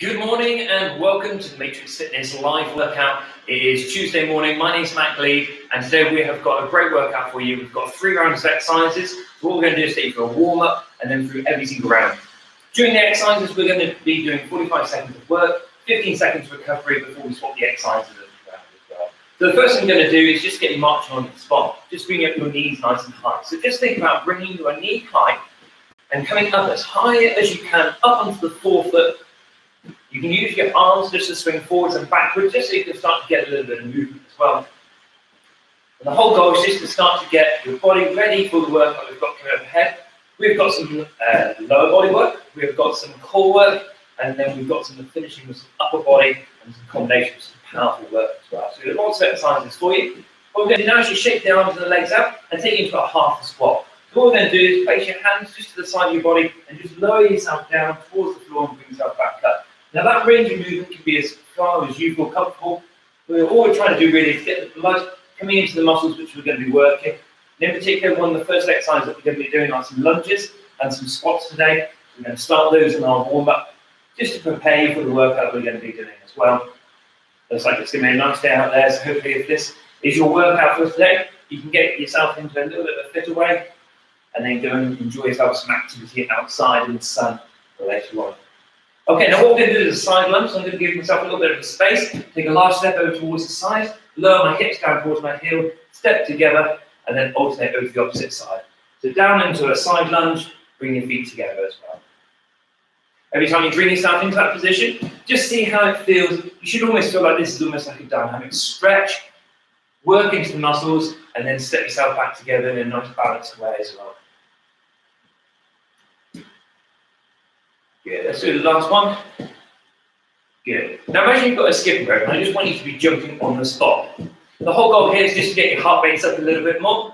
Good morning and welcome to the Matrix Fitness live workout. It is Tuesday morning. My name's Gleed, and today we have got a great workout for you. We've got 3 rounds of exercises. So what we're going to do is take you for a warm up and then through every single round. During the exercises, we're going to be doing 45 seconds of work, 15 seconds recovery before we swap the exercises around as well. So the first thing we're going to do is just get you marching on the spot. Just bring up your knees nice and high. So just think about bringing your knee high and coming up as high as you can up onto the forefoot. You can use your arms just to swing forwards and backwards, just so you can start to get a little bit of movement as well. And the whole goal is just to start to get your body ready for the workout we've got coming up ahead. We've got some lower body work, we've got some core work, and then we've got some finishing with some upper body and some combinations, some powerful work as well. So we've got lots of exercises for you. What we're going to do now is just shake the arms and the legs out and take you into a half a squat. So what we're going to do is place your hands just to the side of your body and just lower yourself down towards the floor and bring yourself back up. Now that range of movement can be as far as you feel comfortable. All we're trying to do really is get the blood coming into the muscles which we're going to be working. And in particular, one of the first exercises that we're going to be doing are some lunges and some squats today. We're going to start those in our warm-up just to prepare you for the workout we're going to be doing as well. Looks like it's going to be a nice day out there, so hopefully if this is your workout for today, you can get yourself into a little bit of a fitter way and then go and enjoy yourself some activity outside in the sun for later on. Okay, now what we're going to do is a side lunge. So I'm going to give myself a little bit of a space, take a large step over towards the side, lower my hips down towards my heel, step together, and then alternate over to the opposite side. So down into a side lunge, bring your feet together as well. Every time you bring yourself into that position, just see how it feels. You should almost feel like this is almost like a dynamic stretch. Work into the muscles, and then step yourself back together in a nice balanced way as well. Good, let's do the last one. Good. Now imagine you've got a skipping rope, and I just want you to be jumping on the spot. The whole goal here is just to get your heart rates up a little bit more,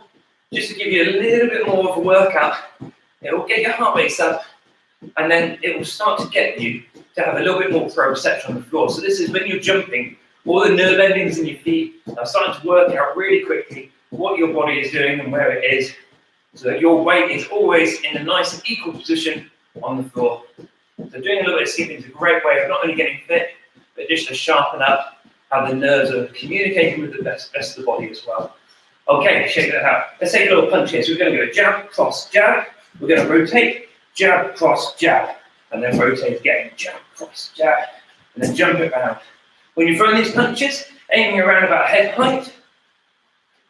just to give you a little bit more of a workout. It will get your heart rates up, and then it will start to get you to have a little bit more proprioception on the floor. So this is when you're jumping, all the nerve endings in your feet are starting to work out really quickly what your body is doing and where it is, so that your weight is always in a nice and equal position on the floor. So doing a little bit of skipping is a great way of not only getting fit, but just to sharpen up how the nerves are communicating with the best of the body as well. Okay, check that out. Let's take a little punch here. So we're going to go jab, cross, jab. We're going to rotate, jab, cross, jab. And then rotate again, jab, cross, jab. And then jump it around. When you're throwing these punches, aiming around about head height.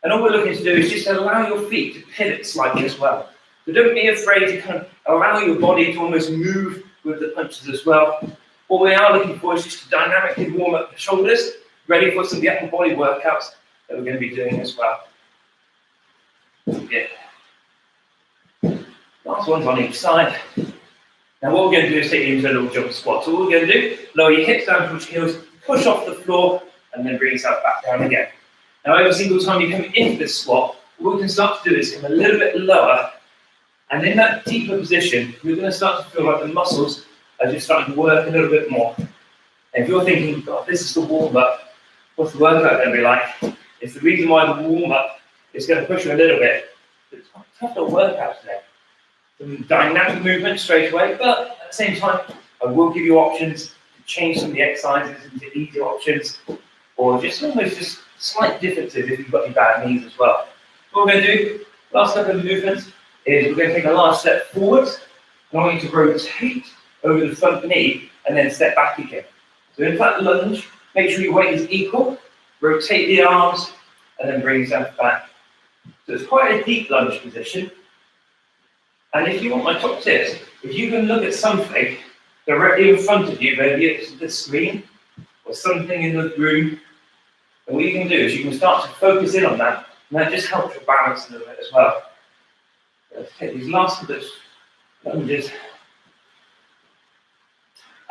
And all we're looking to do is just allow your feet to pivot slightly as well. So don't be afraid to kind of allow your body to almost move with the punches as well. What we are looking for is just to dynamically warm up the shoulders, ready for some of the upper body workouts that we're going to be doing as well. Good. Last one's on each side. Now what we're going to do is take you into a little jump squat. So what we're going to do, lower your hips down towards your heels, push off the floor, and then bring yourself back down again. Now every single time you come into this squat, what we can start to do is come a little bit lower. And in that deeper position, you're going to start to feel like the muscles are just starting to work a little bit more. And if you're thinking, God, this is the warm-up, what's the workout going to be like? It's the reason why the warm-up is going to push you a little bit. It's quite a tough little workout today. Some dynamic movement straight away, but at the same time, I will give you options to change some of the exercises into easier options, or just almost just slight differences if you've got your bad knees as well. What we're going to do, last couple of movements, is we're going to take a large step forwards, and I want you to rotate over the front knee and then step back again. So in that lunge, make sure your weight is equal, rotate the arms, and then bring yourself back. So it's quite a deep lunge position. And if you want my top tips, if you can look at something directly in front of you, maybe it's the screen or something in the room, and what you can do is you can start to focus in on that, and that just helps your balance a little bit as well. Let's take these last couple of lunges.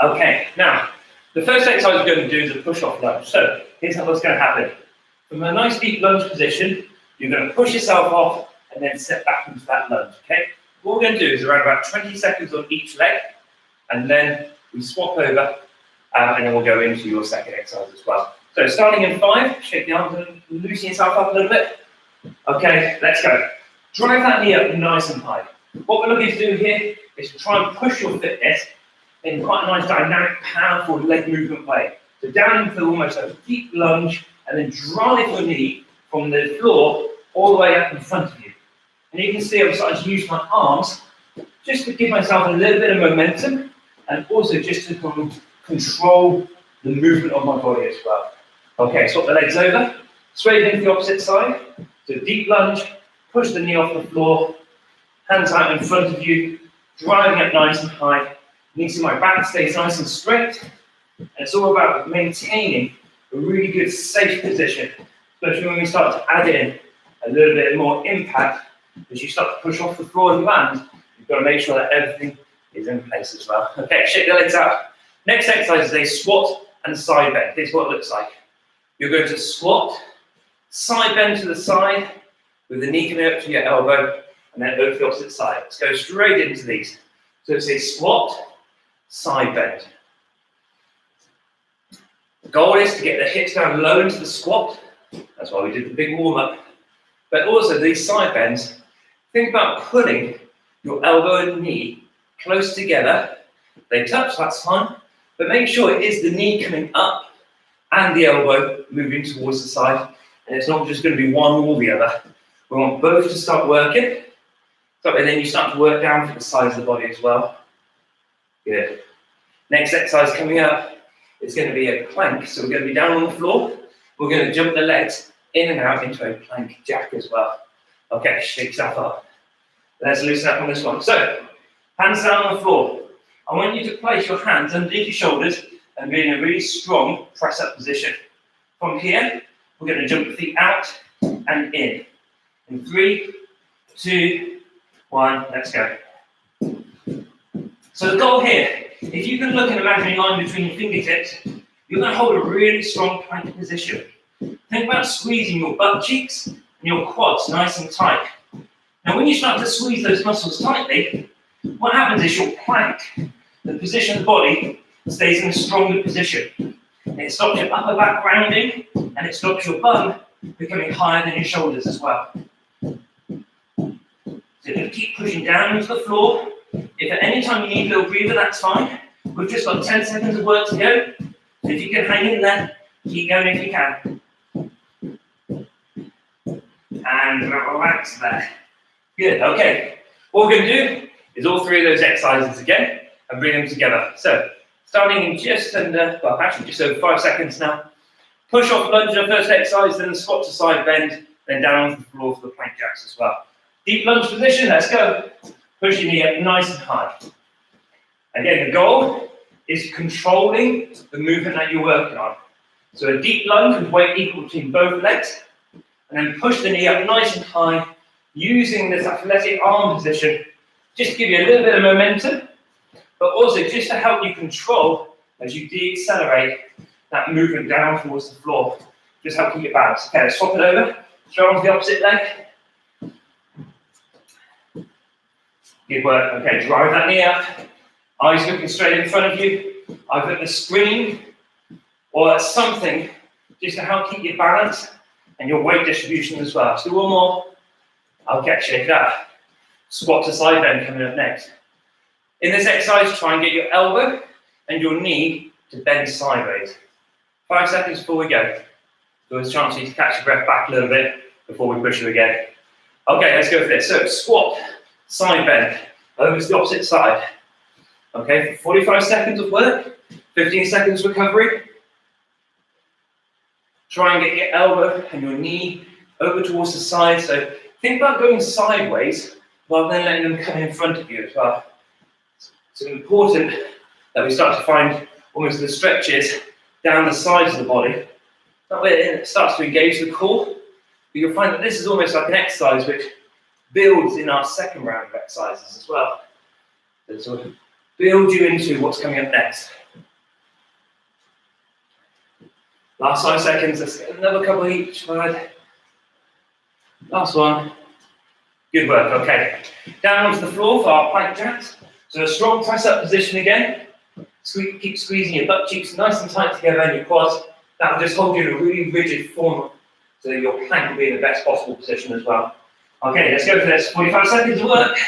Okay, now, the first exercise we're going to do is a push-off lunge. So, here's what's going to happen. From a nice deep lunge position, you're going to push yourself off and then step back into that lunge, okay? What we're going to do is around about 20 seconds on each leg, and then we swap over, and then we'll go into your second exercise as well. So, starting in 5, shake the arms and loosen yourself up a little bit. Okay, let's go. Drive that knee up nice and high. What we're looking to do here is to try and push your fitness in quite a nice dynamic, powerful leg movement way. So down into almost a deep lunge, and then drive your knee from the floor all the way up in front of you. And you can see I'm starting to use my arms just to give myself a little bit of momentum, and also just to control the movement of my body as well. Okay, swap the legs over, straight into the opposite side. So deep lunge, push the knee off the floor, hands out in front of you, driving up nice and high. You can see my back stays nice and straight. And it's all about maintaining a really good safe position, especially when we start to add in a little bit more impact. As you start to push off the floor and land, you've got to make sure that everything is in place as well. Okay, shake the legs out. Next exercise is a squat and side bend. Here's what it looks like. You're going to squat, side bend to the side, with the knee coming up to your elbow, and then over to the opposite side. Let's go straight into these. So it's a squat, side bend. The goal is to get the hips down low into the squat. That's why we did the big warm-up. But also these side bends, think about pulling your elbow and knee close together. They touch, that's fine, but make sure it is the knee coming up and the elbow moving towards the side, and it's not just going to be one or the other. We want both to start working, and then you start to work down for the sides of the body as well. Good. Next exercise coming up is going to be a plank, so we're going to be down on the floor. We're going to jump the legs in and out into a plank jack as well. Okay, shake yourself up. Let's loosen up on this one. So, hands down on the floor. I want you to place your hands underneath your shoulders and be in a really strong press-up position. From here, we're going to jump the feet out and in. In 3, 2, 1, let's go. So the goal here, if you can look at an imaginary line between your fingertips, you're going to hold a really strong plank position. Think about squeezing your butt cheeks and your quads nice and tight. Now when you start to squeeze those muscles tightly, what happens is your plank, the position of the body, stays in a stronger position. And it stops your upper back rounding, and it stops your bum becoming higher than your shoulders as well. So you're going to keep pushing down into the floor. If at any time you need a little breather, that's fine. We've just got 10 seconds of work to go. So if you can hang in there, keep going if you can. And relax there. Good, okay. What we're going to do is all three of those exercises again and bring them together. So, starting in just under, well, actually just over 5 seconds now. Push off lunge on the first exercise, then the squat to side bend, then down onto the floor for the plank jacks as well. Deep lunge position, let's go. Push your knee up nice and high. Again, the goal is controlling the movement that you're working on. So a deep lunge with weight equal between both legs, and then push the knee up nice and high, using this athletic arm position, just to give you a little bit of momentum, but also just to help you control as you decelerate that movement down towards the floor. Just help keep it balanced. Okay, let's swap it over. Throw onto the opposite leg. Good work. Okay, drive that knee up. Eyes looking straight in front of you. Either at the screen or at something just to help keep your balance and your weight distribution as well. So one more. Okay, shake it up. Squat to side bend coming up next. In this exercise, try and get your elbow and your knee to bend sideways. 5 seconds before we go. So there's a chance for you to catch your breath back a little bit before we push you again. Okay, let's go for this. So squat, side bend, over to the opposite side. Okay, 45 seconds of work, 15 seconds recovery. Try and get your elbow and your knee over towards the side. So think about going sideways rather than letting them come in front of you as well. It's important that we start to find almost the stretches down the sides of the body. That way it starts to engage the core. But you'll find that this is almost like an exercise which builds in our second round of exercises as well. So sort of build you into what's coming up next. Last 5 seconds, let's get another couple each side. Last one. Good work, okay. Down onto the floor for our plank jacks. So a strong press-up position again. Keep squeezing your butt cheeks nice and tight together and your quads. That will just hold you in a really rigid form so that your plank will be in the best possible position as well. Okay, let's go for this. 45 seconds of work.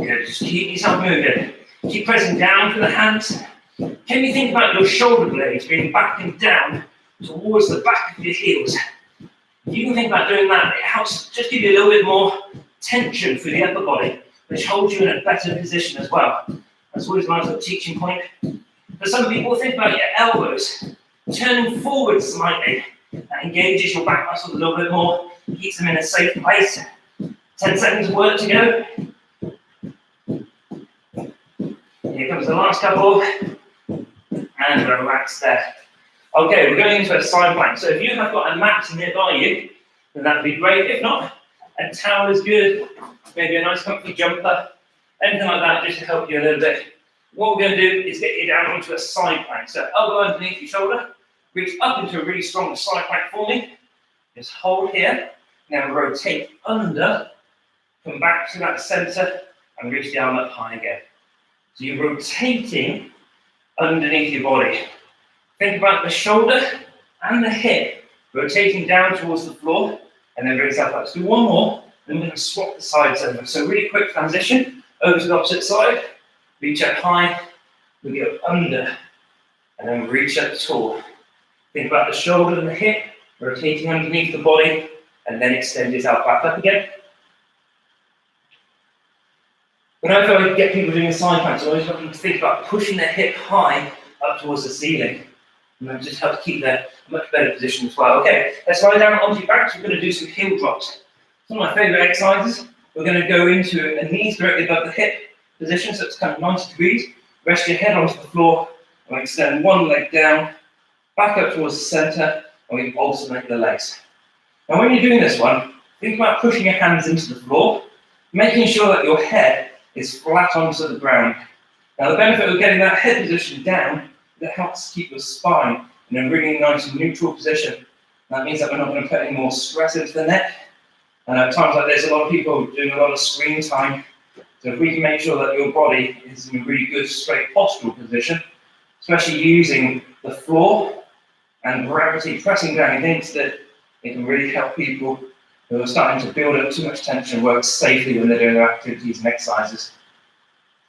Good, just keep yourself moving. Keep pressing down for the hands. Can you think about your shoulder blades being back and down towards the back of your heels? If you can think about doing that, it helps just give you a little bit more tension through the upper body, which holds you in a better position as well. That's always a nice little teaching point. For some people, think about your elbows turning forward slightly. That engages your back muscles a little bit more, keeps them in a safe place. 10 seconds of work to go. Here comes the last couple. And relax there. Okay, we're going into a side plank. So if you have got a mat nearby you, then that would be great. If not, a towel is good. Maybe a nice comfy jumper. Anything like that, just to help you a little bit. What we're going to do is get you down onto a side plank. So elbow underneath your shoulder. Reach up into a really strong side plank for me. Just hold here. Now rotate under. Come back to that center and reach the arm up high again. So you're rotating underneath your body. Think about the shoulder and the hip rotating down towards the floor and then bring yourself up. Let's do one more, then we're going to swap the sides over. So really quick transition over to the opposite side. Reach up high, we go under, and then reach up tall. Think about the shoulder and the hip rotating underneath the body and then extend yourself back up again. Whenever I get people doing a side plank, I always want them to think about pushing their hip high up towards the ceiling. And that just helps keep them in a much better position as well. Okay, let's lie down onto your back. So we're going to do some heel drops. Some of my favourite exercises. We're going to go into a knees directly above the hip position, so it's kind of 90 degrees. Rest your head onto the floor and extend one leg down, back up towards the centre, and we alternate the legs. Now when you're doing this one, think about pushing your hands into the floor, making sure that your head is flat onto the ground. Now the benefit of getting that head position down, that helps keep your spine in a really nice neutral position. That means that we're not going to put any more stress into the neck. And at times like this, a lot of people are doing a lot of screen time. So if we can make sure that your body is in a really good straight postural position, especially using the floor and gravity pressing down against it, it can really help people who are starting to build up too much tension work safely when they're doing their activities and exercises.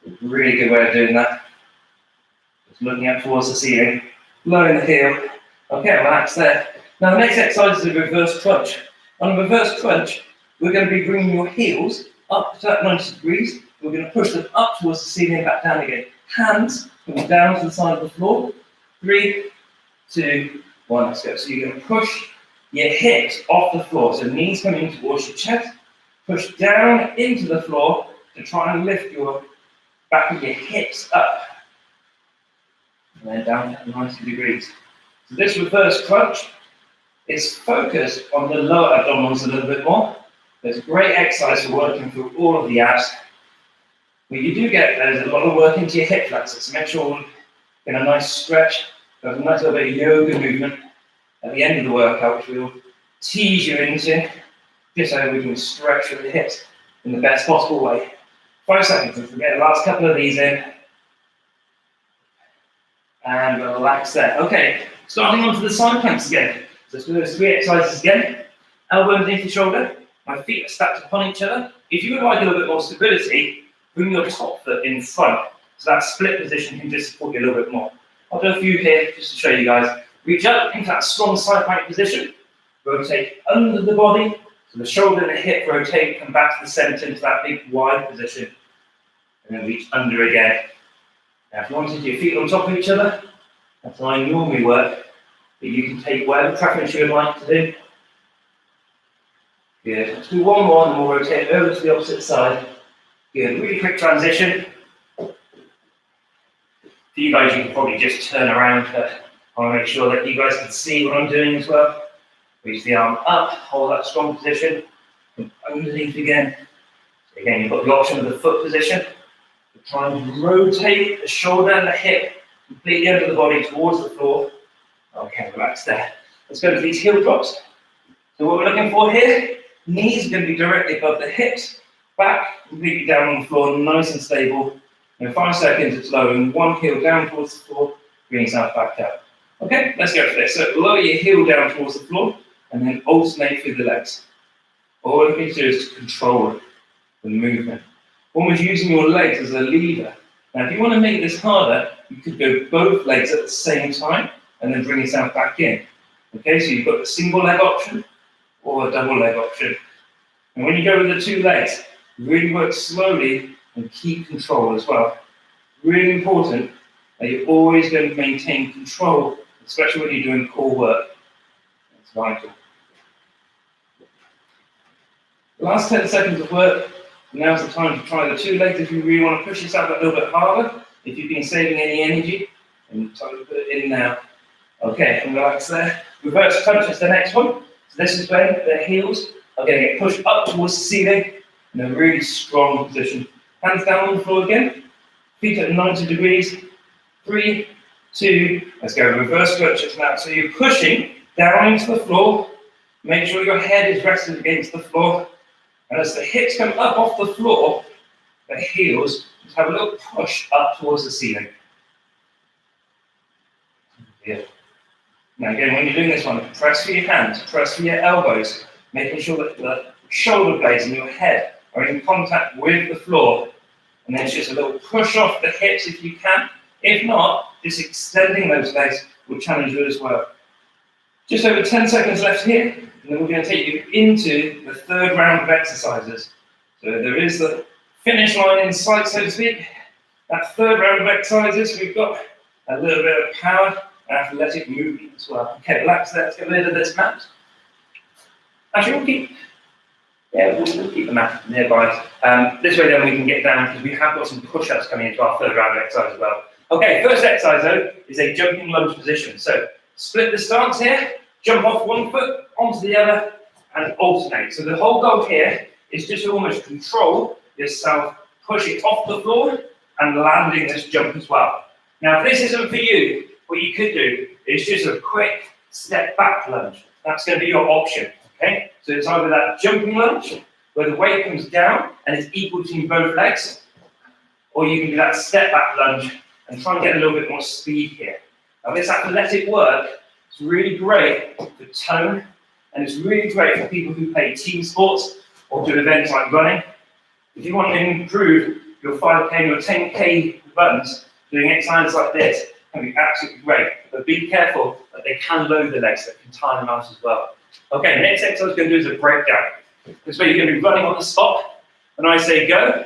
It's a really good way of doing that. Just looking up towards the ceiling, lowering the heel. Okay, relax there. Now the next exercise is a reverse crunch. On a reverse crunch, we're going to be bringing your heels up to that 90 degrees. We're going to push them up towards the ceiling and back down again. Hands coming down to the side of the floor. 3, 2, 1, let's go. So you're going to push your hips off the floor. So knees coming towards your chest. Push down into the floor to try and lift your back of your hips up. And then down to 90 degrees. So this reverse crunch is focused on the lower abdominals a little bit more. There's a great exercise for working through all of the abs. But you do get, there's a lot of work into your hip flexors. So make sure you get a nice stretch. There's a nice little bit of yoga movement at the end of the workout, which we'll tease you into, just so we can stretch through the hips in the best possible way. 5 seconds, let's get the last couple of these in. And relax there. Okay, starting onto the side planks again. So let's do those 3 exercises again. Elbow underneath the shoulder. My feet are stacked upon each other. If you would like a little bit more stability, bring your top foot in front. So that split position can just support you a little bit more. I'll do a few here just to show you guys. Reach up into that strong side plank position. Rotate under the body. So the shoulder and the hip rotate, come back to the center into that big wide position. And then reach under again. Now if you wanted your feet on top of each other, that's how I normally work. But you can take whatever preference you would like to do. Good. Let's do one more and then we'll rotate over to the opposite side. Good. Really quick transition. For you guys, you can probably just turn around, but I want to make sure that you guys can see what I'm doing as well. Reach the arm up, hold that strong position, and underneath again. So again, you've got the option of the foot position. Try and rotate the shoulder and the hip completely under the body towards the floor. Okay, relax there. Let's go to these heel drops. So what we're looking for here, knees are going to be directly above the hips, back completely down on the floor, nice and stable. In 5 seconds, it's lowering one heel down towards the floor, bringing yourself back up. Okay, let's go for this. So lower your heel down towards the floor, and then alternate through the legs. All we need to do is to control the movement. almost using your legs as a lever. Now, if you want to make this harder, you could go both legs at the same time and then bring yourself back in. Okay, so you've got the single leg option or a double leg option. And when you go with the two legs, really work slowly and keep control as well. Really important that you're always going to maintain control, especially when you're doing core work. That's vital. The last 10 seconds of work, now's the time to try the two legs if you really want to push yourself a little bit harder. If you've been saving any energy, and time to put it in now. Okay, and relax there. Reverse crunch is the next one. So this is when the heels are going to get pushed up towards the ceiling in a really strong position. Hands down on the floor again. Feet at 90 degrees. 3, 2, let's go. Reverse crunches now. So you're pushing down into the floor. Make sure your head is rested against the floor. And as the hips come up off the floor, the heels just have a little push up towards the ceiling. Yeah. Now again, when you're doing this one, press for your hands, press for your elbows, making sure that the shoulder blades and your head are in contact with the floor. And then it's just a little push off the hips if you can. If not, just extending those legs will challenge you as well. Just over 10 seconds left here, and then we're going to take you into the third round of exercises. So there is the finish line in sight, so to speak. That third round of exercises, we've got a little bit of power and athletic movement as well. Okay, relax there, let's get rid of this mat. Actually, we'll keep the mat nearby. This way then we can get down, because we have got some push-ups coming into our third round of exercise as well. Okay, first exercise though is a jumping lunge position. So split the stance here, jump off one foot onto the other, and alternate. So the whole goal here is just to almost control yourself, pushing off the floor and landing this jump as well. Now, if this isn't for you, what you could do is just a quick step back lunge. That's going to be your option. Okay, so it's either that jumping lunge where the weight comes down and it's equal between both legs, or you can do that step back lunge and try and get a little bit more speed here. Now, this athletic work is really great for tone, and it's really great for people who play team sports or do events like running. If you want to improve your 5K and your 10K runs, doing exercises like this can be absolutely great. But be careful that they can load the legs, that can tire them out as well. Okay, next exercise we're going to do is a breakdown. This way you're going to be running on the spot. When I say go,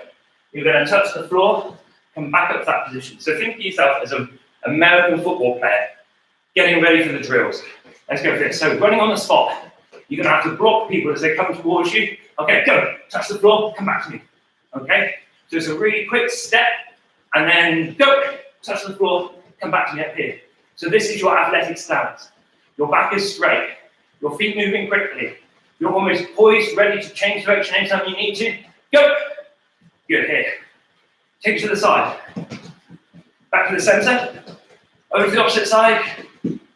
you're going to touch the floor, come back up to that position. So think of yourself as an American football player getting ready for the drills. Let's go for it. So running on the spot, you're going to have to block people as they come towards you. Okay, go, touch the floor, come back to me. Okay, so it's a really quick step, and then go, touch the floor, come back to me up here. So this is your athletic stance. Your back is straight, your feet moving quickly. You're almost poised, ready to change direction anytime you need to. Go. Good, here. Take it to the side. Back to the center. Over to the opposite side.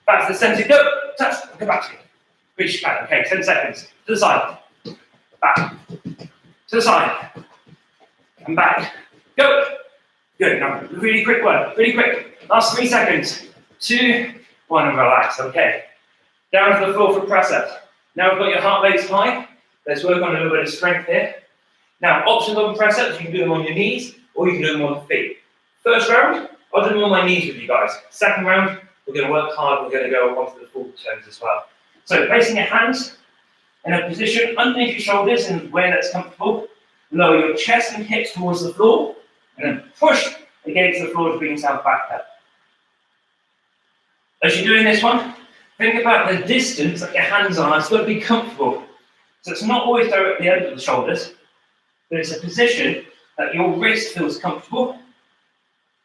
Back to the center. Go. Touch. Come back to me. Reach your back. Okay, 10 seconds. To the side. Back. To the side. And back. Go. Good. Now, really quick one. Really quick. Last 3 seconds. 2, 1, and relax. Okay. Down to the floor for press ups. Now we've got your heart rates high. Let's work on a little bit of strength here. Now, options on press ups, you can do them on your knees or you can do them on the feet. First round, I'll do them on my knees with you guys. Second round, we're going to work hard. We're going to go onto the full toes as well. So, placing your hands in a position underneath your shoulders and where that's comfortable. Lower your chest and hips towards the floor and then push against the floor to bring yourself back up. As you're doing this one, think about the distance that your hands are. It's got to be comfortable. So it's not always directly under the shoulders, but it's a position that your wrist feels comfortable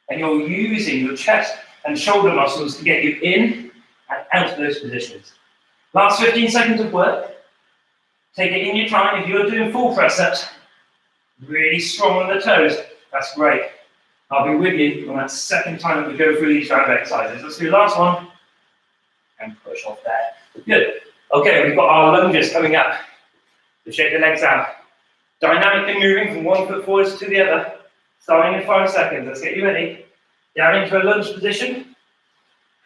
and you're using your chest and shoulder muscles to get you in and out of those positions. Last 15 seconds of work. Take it in your time. If you're doing full press ups, really strong on the toes, that's great. I'll be with you on that second time that we go through these round of exercises. Let's do the last one. And push off there. Good. Okay, we've got our lunges coming up. So shake the legs out. Dynamically moving from one foot forwards to the other. Starting in 5 seconds. Let's get you ready. Down into a lunge position.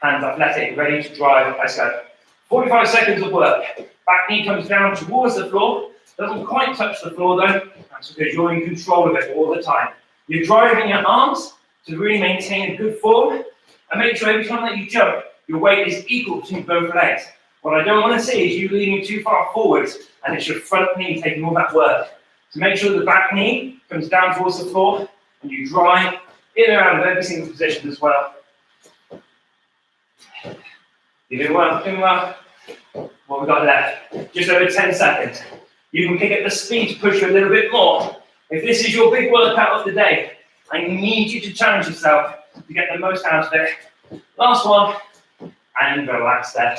Hands athletic, ready to drive. Let's go. 45 seconds of work. Back knee comes down towards the floor. Doesn't quite touch the floor though, that's because you're in control of it all the time. You're driving your arms to really maintain a good form, and make sure every time that you jump, your weight is equal between both legs. What I don't want to see is you leaning too far forwards, and it's your front knee taking all that work. So make sure the back knee comes down towards the floor, and you drive in and out of every single position as well. You're doing well, doing well. What we've got left, just over 10 seconds. You can pick up the speed to push you a little bit more. If this is your big workout of the day, I need you to challenge yourself to get the most out of it. Last one, and relax there.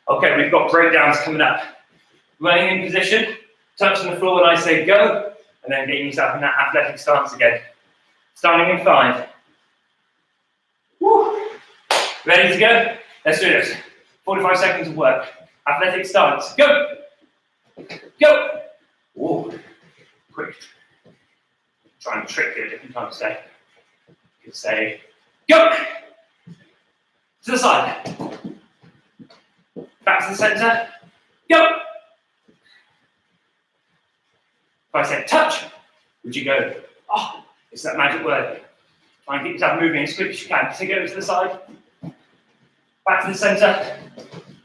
Okay, we've got breakdowns coming up. Running in position, touching the floor when I say go, and then getting yourself in that athletic stance again. Starting in 5. Woo. Ready to go? Let's do this. 45 seconds of work. Athletic stance. Go! Go! Ooh. Quick. Try and trick you a different time to say. You could say, go! To the side. Back to the centre. Go! If I said touch, would you go, oh, it's that magic word. Try and keep yourself moving as quick as you can. So go to the side. Back to the centre.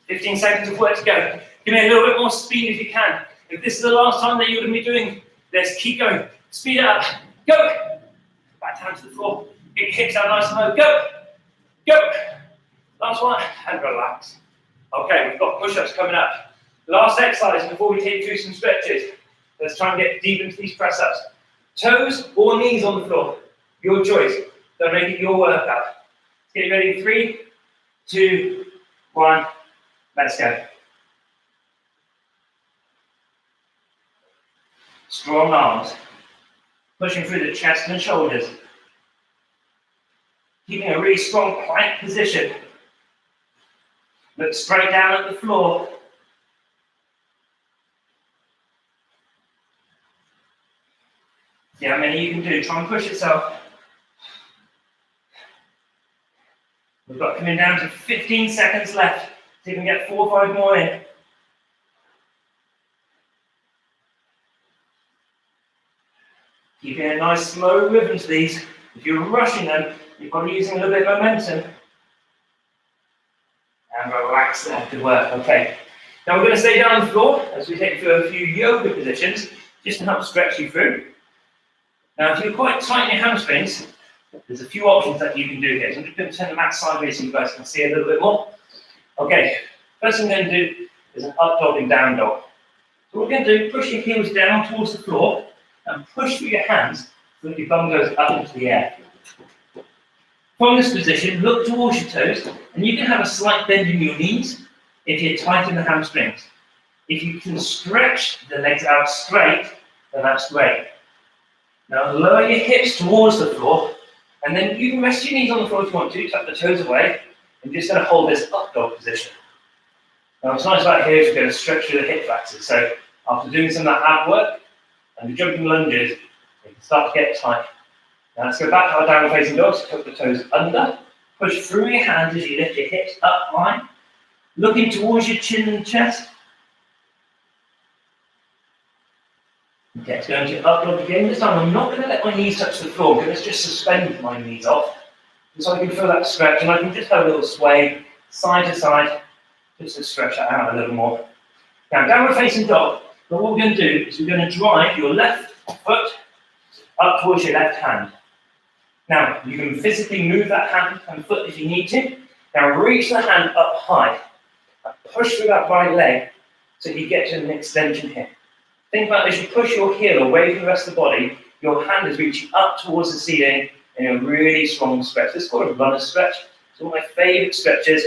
15 seconds of work to go. Give me a little bit more speed if you can. If this is the last time that you're going to be doing this, keep going. Speed it up. Go. Back down to the floor. Get your hips out nice and low. Go. Go. Last one. And relax. Okay, we've got push-ups coming up. Last exercise before we take you through some stretches. Let's try and get deep into these press-ups. Toes or knees on the floor. Your choice. Don't make it your workout. Let's get ready. 3, 2, 1. Let's go. Strong arms. Pushing through the chest and shoulders. Keeping a really strong plank position. Look straight down at the floor. See how many you can do. Try and push yourself. We've got coming down to 15 seconds left. See if we can get 4 or 5 more in. Keeping a nice slow rhythm to these. If you're rushing them, you're probably using a little bit of momentum. And relax there. Good work. Okay. Now we're going to stay down on the floor as we take you through a few yoga positions just to help stretch you through. Now, if you're quite tight in your hamstrings, there's a few options that you can do here. So I'm just going to turn the mat sideways so you guys can see a little bit more. Okay, first thing I'm going to do is an up dog and down dog. So what we're going to do, push your heels down towards the floor and push through your hands so that your bum goes up into the air. From this position, look towards your toes, and you can have a slight bend in your knees if you're tight in the hamstrings. If you can stretch the legs out straight, then that's great. Now lower your hips towards the floor, and then you can rest your knees on the floor if you want to, tuck the toes away, and you're just going to hold this up dog position. Now what's nice about here is you're going to stretch through the hip flexors, so after doing some of that ab work and the jumping lunges, you can start to get tight. Now let's go back to our downward facing dog, so tuck the toes under, push through your hands as you lift your hips up high, looking towards your chin and chest. Okay, it's going to up dog again. This time I'm not going to let my knees touch the floor, I'm going to just suspend my knees off, so I can feel that stretch, and I can just have a little sway side to side, just to stretch that out a little more. Now, downward facing dog, but what we're going to do is we're going to drive your left foot up towards your left hand. Now, you can physically move that hand and foot if you need to. Now, reach the hand up high and push through that right leg so you get to an extension here. Think about this, you push your heel away from the rest of the body, your hand is reaching up towards the ceiling in a really strong stretch. This is called a runner stretch. It's one of my favourite stretches.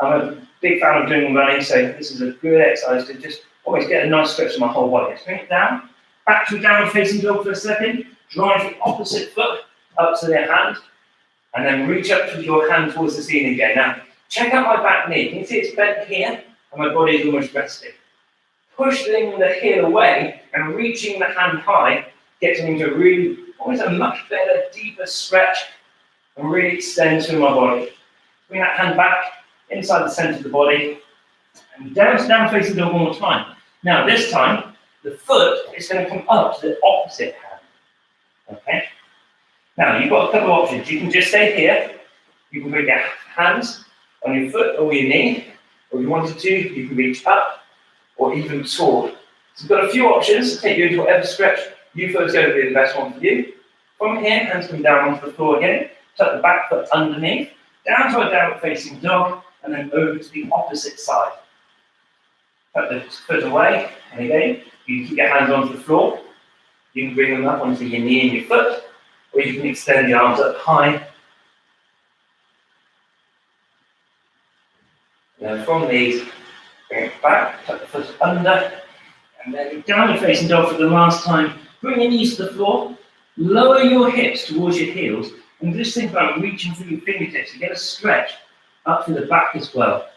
I'm a big fan of doing running, so this is a good exercise to just always get a nice stretch in my whole body. Let's bring it down, back to a downward facing dog for a second, drive the opposite foot up to their hand, and then reach up with your hand towards the ceiling again. Now, check out my back knee. Can you see it's bent here, and my body is almost resting? Pushing the heel away and reaching the hand high gets me into almost a much better, deeper stretch and really extends through my body. Bring that hand back inside the centre of the body and down facing dog one more time. Now this time, the foot is going to come up to the opposite hand. Okay? Now, you've got a couple of options. You can just stay here. You can bring your hands on your foot or your knee. Or if you wanted to, you can reach up or even toward. So you've got a few options to take you into whatever stretch you feel is going to be the best one for you. From here, hands come down onto the floor again. Tuck the back foot underneath. Down to a downward facing dog. And then over to the opposite side. Tuck the foot away. And again, you can keep your hands onto the floor. You can bring them up onto your knee and your foot. Or you can extend the arms up high. And then from these, bring it back, tuck the foot under, and then downward facing dog for the last time. Bring your knees to the floor, lower your hips towards your heels, and just think about reaching through your fingertips to get a stretch up to the back as well.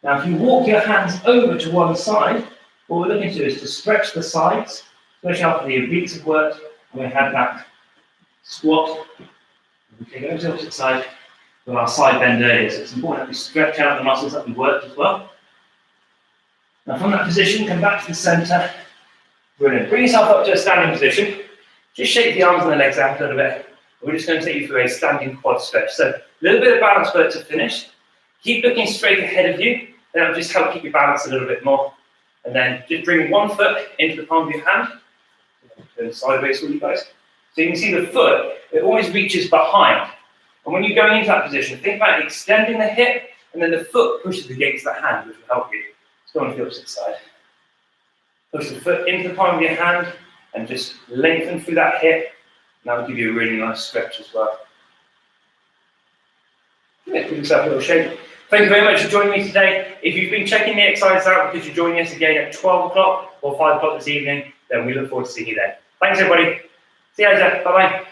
Now, if you walk your hands over to one side, what we're looking to do is to stretch the sides, especially after the obliques have worked, and we had that squat. We take it over to the opposite side. With our side bend earlier, so it's important that we stretch out the muscles that we worked as well. Now from that position, come back to the centre. Brilliant. Bring yourself up to a standing position. Just shake the arms and the legs out a little bit. We're just going to take you through a standing quad stretch. So a little bit of balance work to finish. Keep looking straight ahead of you. That'll just help keep your balance a little bit more. And then just bring one foot into the palm of your hand. Turn sideways for you guys. So you can see the foot, it always reaches behind. And when you're going into that position, think about extending the hip, and then the foot pushes against the hand, which will help you. Let's go on to the opposite side. Push the foot into the palm of your hand, and just lengthen through that hip. And that will give you a really nice stretch as well. Yeah, give yourself a little shake. Thank you very much for joining me today. If you've been checking the exercises out because you're joining us again at 12 o'clock or 5 o'clock this evening, then we look forward to seeing you then. Thanks, everybody. See you later. Bye-bye.